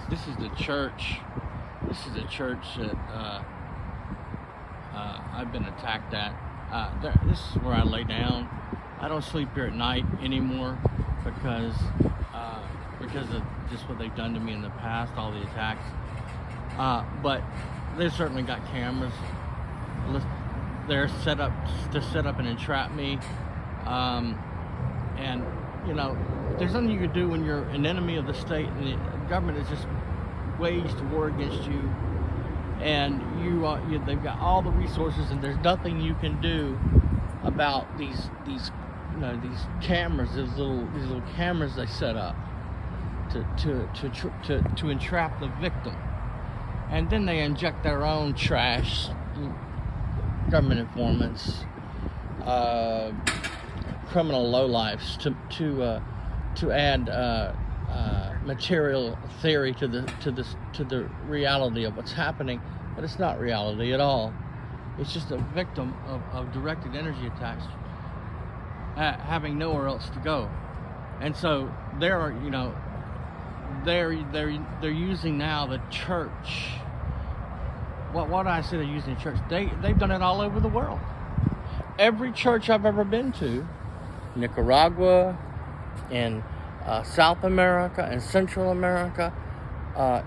This is the church. This is the church that I've been attacked at. This is where I lay down. I don't sleep here at night anymore because of just what they've done to me in the past, all the attacks. But they've certainly got cameras. They're set up and entrap me. And you know, there's nothing you can do when you're an enemy of the state and the government is just waged war against you, and they've got all the resources, and there's nothing you can do about these cameras, these little cameras they set up to entrap the victim, and then they inject their own trash, government informants, criminal lowlifes to add material theory to the reality of what's happening, but it's not reality at all. It's just a victim of directed energy attacks, having nowhere else to go, and so they're using now the church. What I say they're using the church? They've done it all over the world. Every church I've ever been to, Nicaragua, in South America and Central America,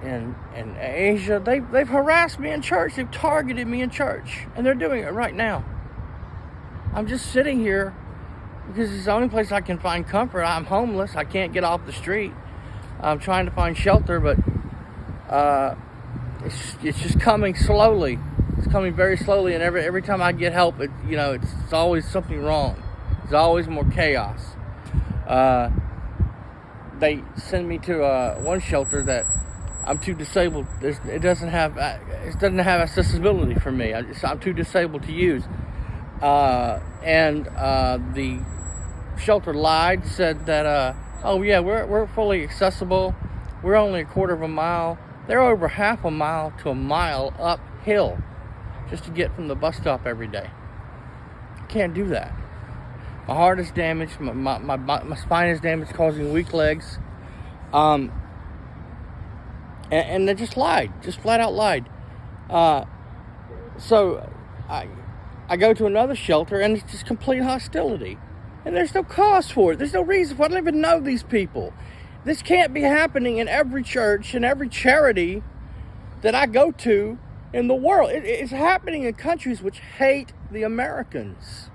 in Asia, they've harassed me in church. They've targeted me in church, and they're doing it right now. I'm just sitting here because it's the only place I can find comfort. I'm homeless. I can't get off the street. I'm trying to find shelter, but it's just coming slowly. It's coming very slowly, and every time I get help, it's always something wrong. There's always more chaos. They send me to one shelter that I'm too disabled. It doesn't have accessibility for me. I'm too disabled to use. And the shelter lied, said that oh yeah, we're fully accessible. We're only a quarter of a mile. They're over half a mile to a mile uphill just to get from the bus stop every day. Can't do that. My heart is damaged. My spine is damaged, causing weak legs. And they just lied, just flat out lied. So I go to another shelter, and it's just complete hostility. And there's no cause for it. There's no reason for it. I don't even know these people. This can't be happening in every church and every charity that I go to in the world. It's happening in countries which hate the Americans.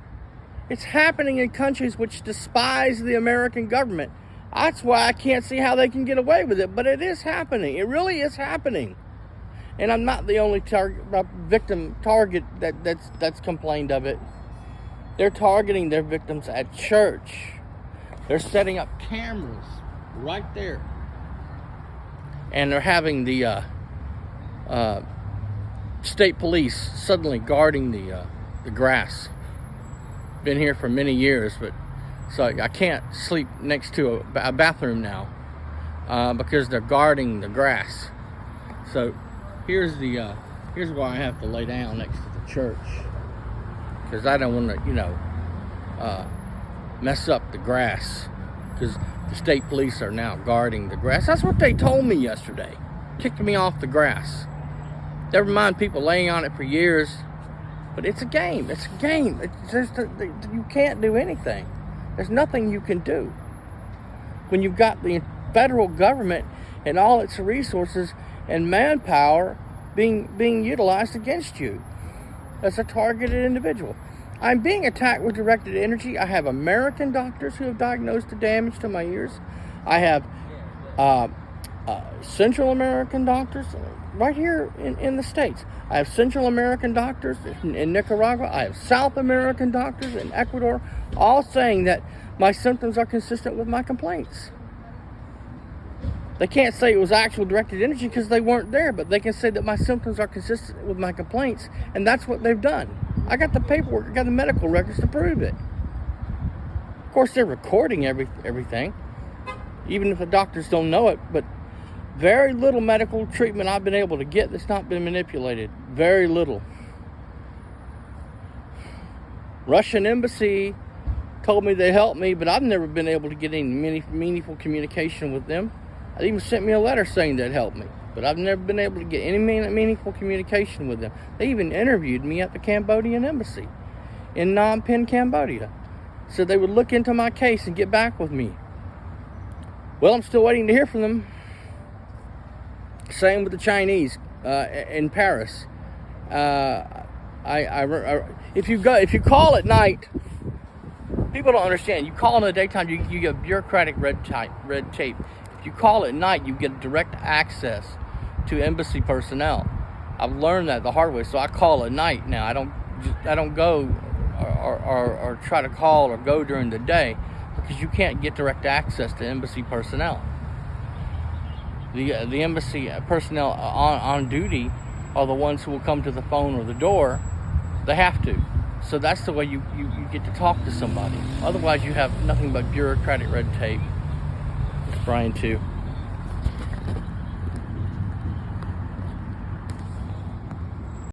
It's happening in countries which despise the American government. That's why I can't see how they can get away with it. But it is happening. It really is happening. And I'm not the only victim target that's complained of it. They're targeting their victims at church. They're setting up cameras right there. And they're having the state police suddenly guarding the grass. Been here for many years, but so I can't sleep next to a bathroom now because they're guarding the grass. So here's why I have to lay down next to the church, because I don't want to mess up the grass, because the state police are now guarding the grass. That's what they told me yesterday. Kicked me off the grass. Never mind people laying on it for years. But it's a game. It's a game. You can't do anything. There's nothing you can do when you've got the federal government and all its resources and manpower being utilized against you as a targeted individual. I'm being attacked with directed energy. I have American doctors who have diagnosed the damage to my ears. I have Central American doctors right here in the States. I have Central American doctors in Nicaragua. I have South American doctors in Ecuador, all saying that my symptoms are consistent with my complaints. They can't say it was actual directed energy because they weren't there, but they can say that my symptoms are consistent with my complaints, and that's what they've done. I got the paperwork, I got the medical records to prove it. Of course, they're recording everything, even if the doctors don't know it, but very little medical treatment I've been able to get that's not been manipulated. Very little. Russian embassy told me they helped me, but I've never been able to get any meaningful communication with them. They even sent me a letter saying they'd help me, but I've never been able to get any meaningful communication with them. They even interviewed me at the Cambodian embassy in Phnom Penh, Cambodia. So they would look into my case and get back with me. Well, I'm still waiting to hear from them. Same with the Chinese in Paris. If you call at night, people don't understand. You call in the daytime, you get bureaucratic red tape. If you call at night, you get direct access to embassy personnel. I've learned that the hard way, so I call at night now. I don't go or try to call or go during the day, because you can't get direct access to embassy personnel. The embassy personnel on duty are the ones who will come to the phone or the door. They have to. So that's the way you get to talk to somebody. Otherwise, you have nothing but bureaucratic red tape. It's Brian too.